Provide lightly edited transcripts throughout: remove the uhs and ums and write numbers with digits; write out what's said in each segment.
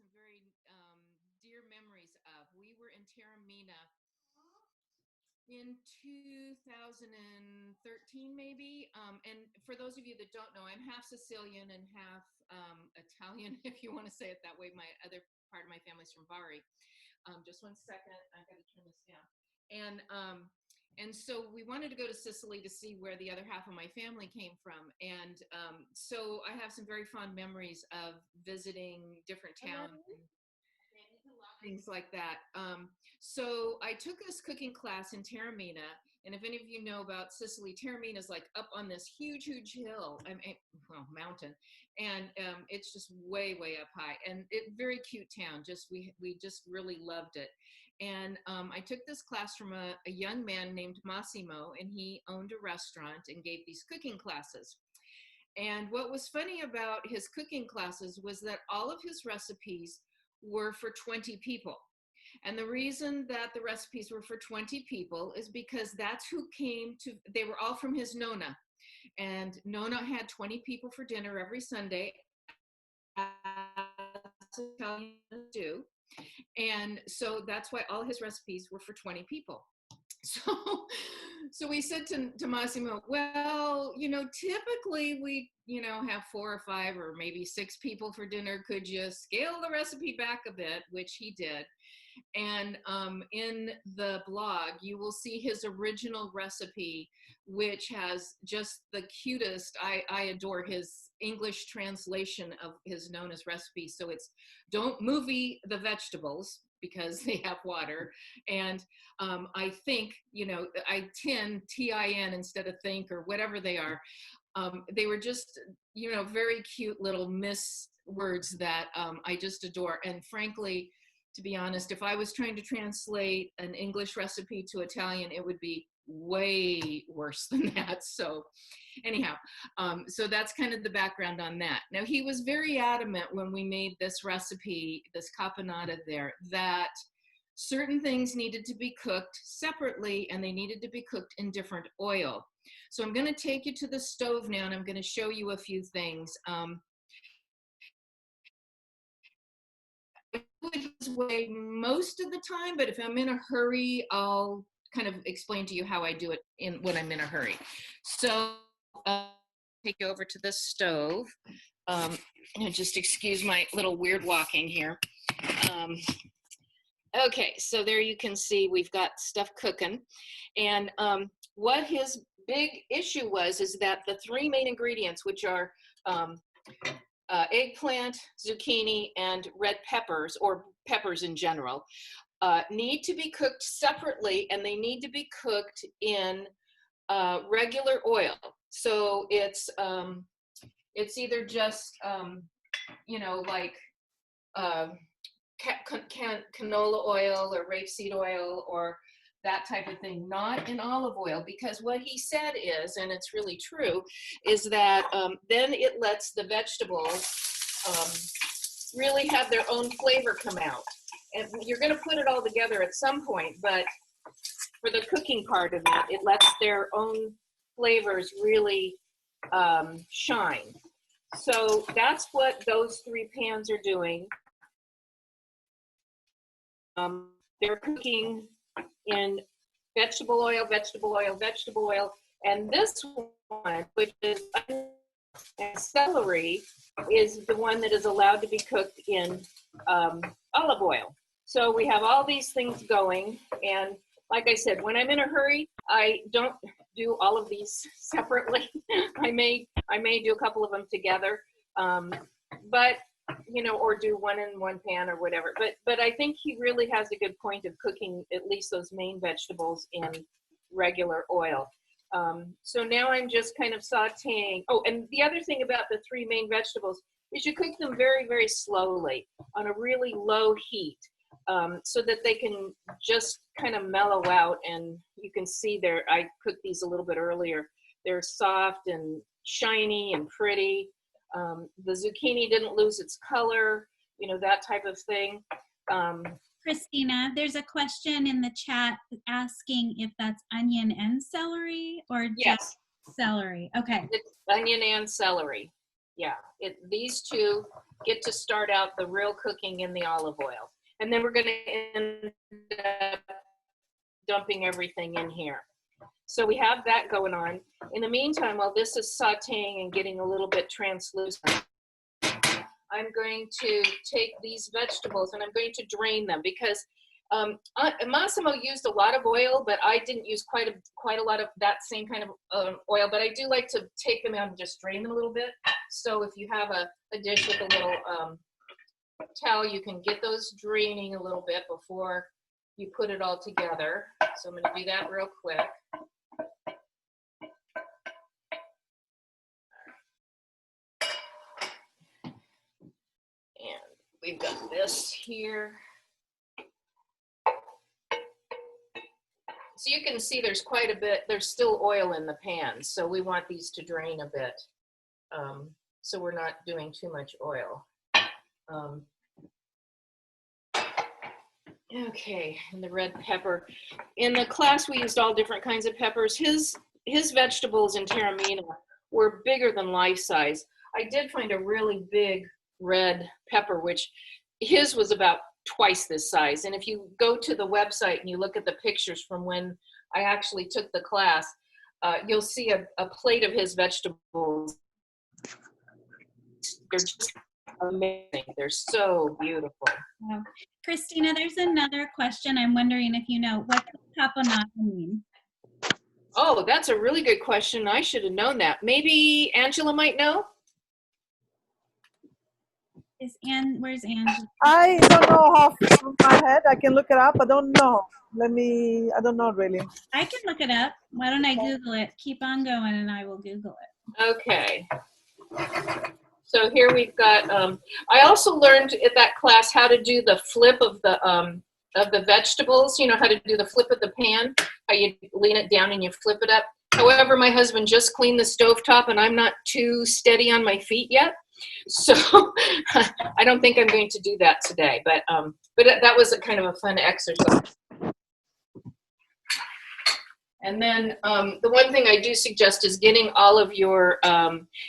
some very dear memories of. We were in Taormina in 2013, maybe. And for those of you that don't know, I'm half Sicilian and half Italian, if you want to say it that way. My other part of my family's from Bari. Just one second, I got to turn this down. And so we wanted to go to Sicily to see where the other half of my family came from. And so I have some very fond memories of visiting different towns and things like that. So I took this cooking class in Taormina, and if any of you know about Sicily, Taormina is like up on this huge, huge hill, mountain, and it's just way, way up high, and very cute town. We just really loved it. And I took this class from a young man named Massimo, and he owned a restaurant and gave these cooking classes. And what was funny about his cooking classes was that all of his recipes were for 20 people. And the reason that the recipes were for 20 people is because that's who came to, they were all from his nonna. And nonna had 20 people for dinner every Sunday, as Italians do. And so that's why all his recipes were for 20 people. So we said to Massimo, well, typically we, have 4 or 5 or maybe 6 people for dinner. Could you scale the recipe back a bit? Which he did. And in the blog, you will see his original recipe, which has just the cutest, I adore his English translation of his Nona's recipe. So it's don't movie the vegetables because they have water. And I think, Tin instead of think or whatever they are. They were just, very cute little miss words that I just adore. And frankly, to be honest, if I was trying to translate an English recipe to Italian, it would be way worse than that. So anyhow, so that's kind of the background on that. Now, he was very adamant when we made this recipe, this caponata there, that certain things needed to be cooked separately and they needed to be cooked in different oil. So I'm going to take you to the stove now and I'm going to show you a few things. I do it this way most of the time, but if I'm in a hurry, I'll kind of explain to you how I do it when I'm in a hurry. So take you over to the stove. And just excuse my little weird walking here. Okay, so there you can see we've got stuff cooking. And what his big issue is that the 3 main ingredients, which are eggplant, zucchini, and red peppers, or peppers in general, need to be cooked separately, and they need to be cooked in regular oil. So it's either just like canola oil or rapeseed oil or that type of thing, not in olive oil, because what he said is, and it's really true, is that then it lets the vegetables really have their own flavor come out. And you're going to put it all together at some point, but for the cooking part of it lets their own flavors really shine. So that's what those 3 pans are doing. They're cooking in vegetable oil, and this one, which is celery, is the one that is allowed to be cooked in olive oil. So we have all these things going, and like I said, when I'm in a hurry, I don't do all of these separately. I may do a couple of them together, but or do one in one pan or whatever. But I think he really has a good point of cooking at least those main vegetables in regular oil. So now I'm just kind of sauteing. Oh, and the other thing about the 3 main vegetables is you cook them very, very slowly on a really low heat, so that they can just kind of mellow out. And you can see I cooked these a little bit earlier. They're soft and shiny and pretty. The zucchini didn't lose its color, that type of thing. Christina, there's a question in the chat asking if that's onion and celery or just celery. Okay. It's onion and celery. Yeah, these 2 get to start out the real cooking in the olive oil. And then we're going to end up dumping everything in here. So we have that going on. In the meantime, while this is sauteing and getting a little bit translucent, I'm going to take these vegetables and I'm going to drain them because Massimo used a lot of oil, but I didn't use quite a lot of that same kind of oil. But I do like to take them out and just drain them a little bit. So if you have a dish with a little towel, you can get those draining a little bit before you put it all together. So I'm going to do that real quick. And we've got this here. So you can see there's quite a bit, there's still oil in the pan. So we want these to drain a bit. So we're not doing too much oil. Okay, and the red pepper. In the class, we used all different kinds of peppers. His vegetables in Taormina were bigger than life size. I did find a really big red pepper, which his was about twice this size. And if you go to the website and you look at the pictures from when I actually took the class, you'll see a plate of his vegetables. They're just amazing. They're so beautiful. Wow. Christina, there's another question. I'm wondering if you know, what does caponata mean? Oh, that's a really good question. I should have known that. Maybe Angela might know? Where's Angela? I don't know off my head. I can look it up. I don't know. I don't know really. I can look it up. Why don't I Google it? Keep on going and I will Google it. Okay. So here we've got, I also learned at that class how to do the flip of the vegetables, you know, how to do the flip of the pan, how you lean it down and you flip it up. However, my husband just cleaned the stovetop and I'm not too steady on my feet yet. So I don't think I'm going to do that today, but that was a kind of a fun exercise. And then the one thing I do suggest is getting all of your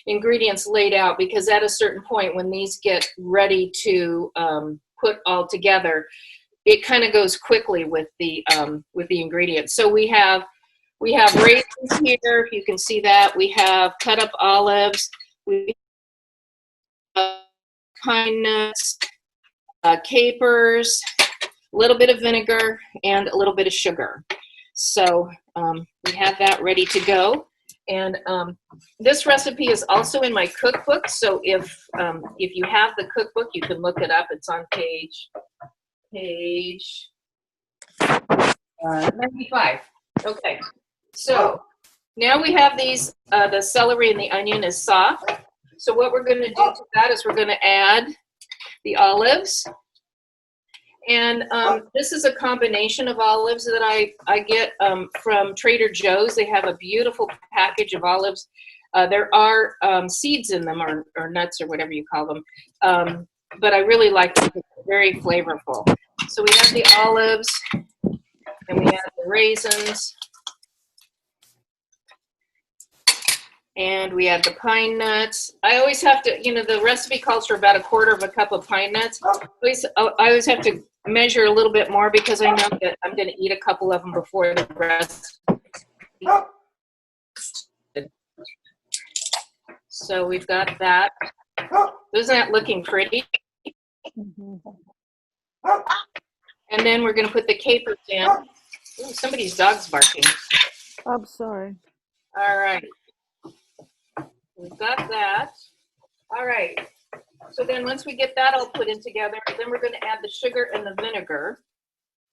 ingredients laid out, because at a certain point when these get ready to put all together, it kind of goes quickly with the ingredients. So we have raisins here, if you can see that. We have cut up olives. We have pine nuts, capers, a little bit of vinegar, and a little bit of sugar. So we have that ready to go. And this recipe is also in my cookbook. So if you have the cookbook, you can look it up. It's on page 95. Okay. So now we have these, the celery and the onion is soft. So what we're going to do to that is we're going to add the olives. And this is a combination of olives that I get from Trader Joe's. They have a beautiful package of olives. There are seeds in them, or nuts, or whatever you call them. But I really like them. They're very flavorful. So we have the olives, and we have the raisins. And we add the pine nuts. I always have to, you know, the recipe calls for about 1/4 cup of pine nuts. I always have to measure a little bit more because I know that I'm going to eat a couple of them before the rest. So we've got that. Isn't that looking pretty? And then we're going to put the capers in. Ooh, somebody's dog's barking. I'm sorry. All right. We've got that. All right. So then once we get that all put in together, then we're going to add the sugar and the vinegar.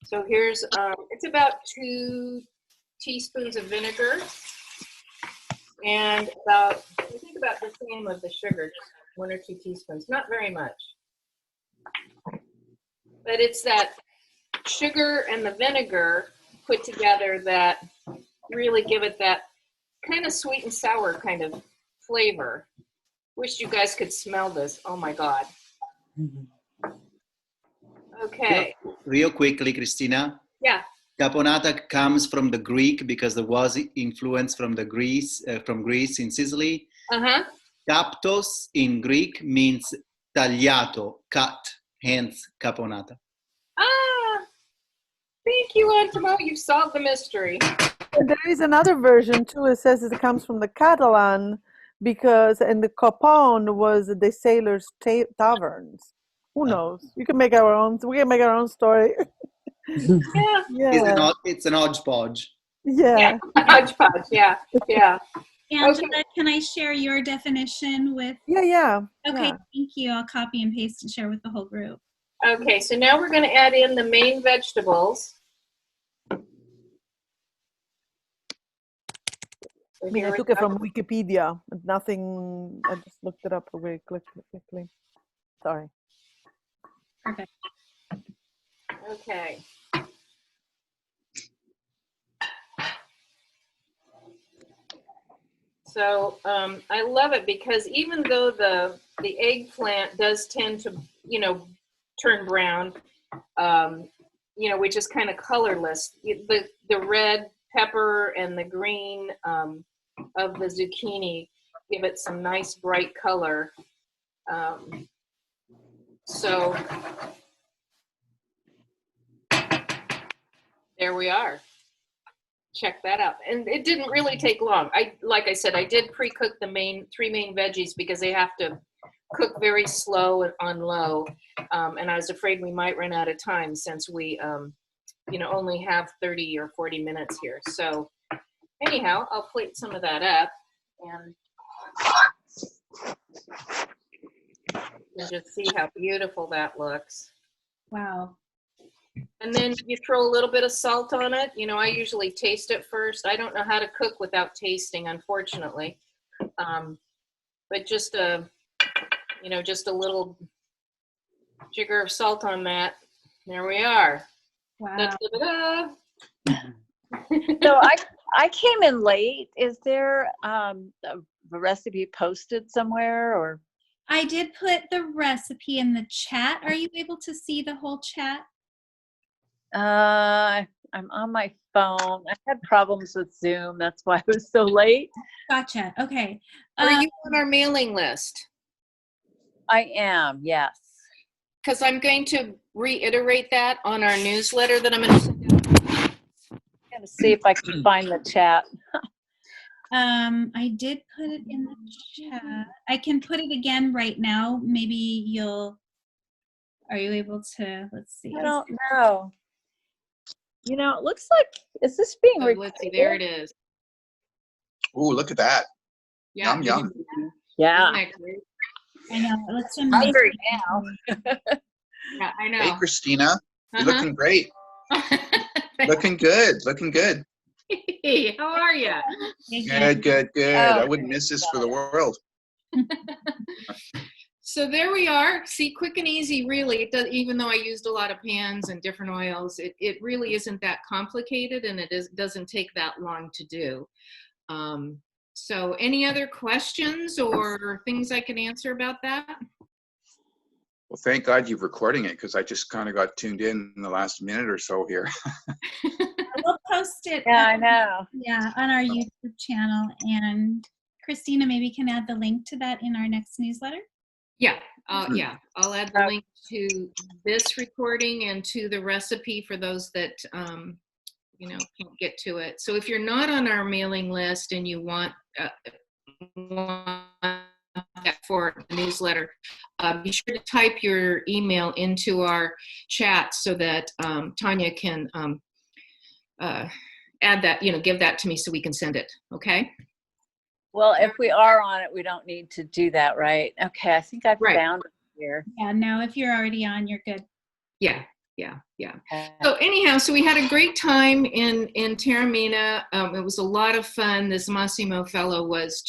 So here's, it's about 2 teaspoons of vinegar and I think about the same of the sugar, just 1 or 2 teaspoons, not very much. But it's that sugar and the vinegar put together that really give it that kind of sweet and sour kind of flavor. Wish you guys could smell this. Oh my God. Okay. Real quickly, Christina. Yeah. Caponata comes from the Greek because there was influence from Greece in Sicily. Uh-huh. Kaptos in Greek means tagliato, cut, hence caponata. Ah, thank you, Antimo. You've solved the mystery. And there is another version too. It says it comes from the Catalan because, and the capon was the sailors' taverns. Who knows? You can make our own. We can make our own story. Yeah. Yeah. It's an hodgepodge. Yeah. Hodgepodge. Yeah. Yeah. Angela, can I share your definition with? Yeah. Yeah. Okay, Yeah. thank you. I'll copy and paste and share with the whole group. Okay, so now we're going to add in the main vegetables. I mean, I took it from Wikipedia. Nothing. I just looked it up very quickly. Sorry. Perfect. Okay. So I love it because even though the eggplant does tend to, turn brown, which is kind of colorless, the red pepper and the green of the zucchini give it some nice bright color. So there we are. Check that out. And it didn't really take long. Like I said, I did pre-cook the three main veggies because they have to cook very slow and on low. And I was afraid we might run out of time since we, only have 30 or 40 minutes here. So anyhow, I'll plate some of that up and just see how beautiful that looks. Wow. And then you throw a little bit of salt on it. I usually taste it first. I don't know how to cook without tasting, unfortunately. But just a little jigger of salt on that. There we are. Wow. Da-da-da-da. So I came in late. Is there a recipe posted somewhere or? I did put the recipe in the chat. Are you able to see the whole chat? I'm on my phone. I had problems with Zoom. That's why I was so late. Gotcha. Okay. Are you on our mailing list? I am, yes. Because I'm going to reiterate that on our newsletter that I'm going to send out. I'm going to see if I can find the chat. I did put it in the chat. I can put it again right now. Maybe are you able to, let's see. I don't know. It looks like, is this being recorded? Let's see, there it is. Ooh, look at that. Yeah. Yum, yum. Yeah. Isn't that great? I know. It looks Hungry amazing. now. Yeah, I know. Hey, Christina. You're Uh-huh. looking great. Looking good. Looking good. Hey, how are you? Good. Oh, I wouldn't miss this for the world. So there we are. See, quick and easy, really. It does, even though I used a lot of pans and different oils, it really isn't that complicated, and doesn't take that long to do. So any other questions or things I can answer about that? Well, thank God you're recording it because I just kind of got tuned in the last minute or so here. We'll post it. Yeah, I know. Yeah, on our YouTube channel. And Christina maybe can add the link to that in our next newsletter. Yeah, I'll add the link to this recording and to the recipe for those that can't get to it. So if you're not on our mailing list and you want that for the newsletter, be sure to type your email into our chat so that Tanya can add that, give that to me so we can send it. Okay. Well, if we are on it, we don't need to do that, right? Okay, I think I Right. found it here. Yeah, no, if you're already on, you're good. Yeah. Okay. So anyhow, so we had a great time in Taormina. It was a lot of fun. This Massimo fellow was